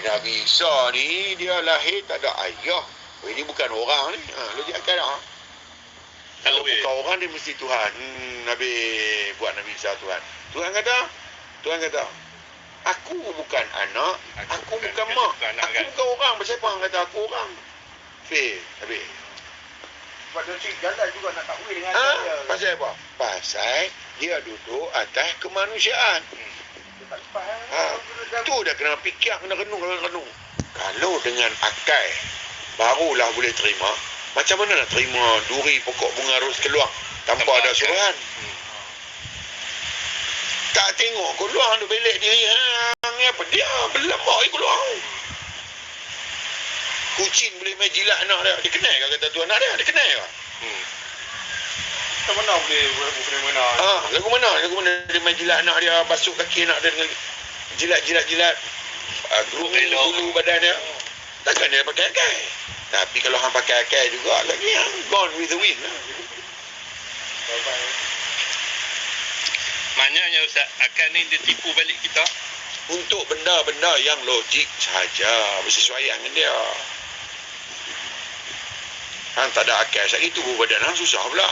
Nabi Isa ni dia lahir tak ada ayah. Ini bukan orang ni. Logik akal tak? Kalau bukan orang dia mesti Tuhan. Nabi buat Nabi Isa Tuhan. Tuhan kata, aku bukan anak, aku bukan mak, aku bukan orang. Siapa yang kata aku orang? Fail, Nabi. Sebab dia cik jalan juga nak takwil dengan dia. Pasal apa? Pasal dia duduk atas kemanusiaan. Tu dah kena fikir, kena renung. Kalau dengan akal barulah boleh terima. Macam mana nak terima duri pokok bunga ros keluar tanpa ada suruhan? Tak tengok keluar tu belik diri hang apa dia berlemah keluar. Kucing boleh main jilat anak dia. Dia kenal ke kata tu anak dia? Dia kenal ke? Macam mana boleh lagu mana dia main jilat anak dia, basuh kaki anak dia dengan jilat bulu badan dia. Takkan dia pakai akal. Tapi kalau hang pakai akal juga lagi hang gone with the wind lah. Maknanya Ustaz, akal ni dia tipu balik kita untuk benda-benda yang logik sahaja, bersesuaian dengan dia. Hang tak ada akal sekali tu badan hang susah pula.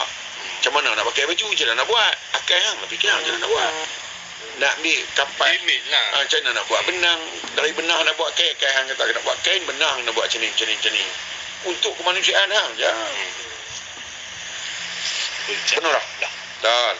Macam mana nak pakai baju, macam mana nak buat? Akal hang nak fikir macam mana nak buat. Nak ambil kapak limit lah. Macam mana nak buat benang, dari benang nak buat kain, hang kata nak buat kain, benang nak buat macam ni. Untuk kemanusiaan hang je. Penuh dah. Dah.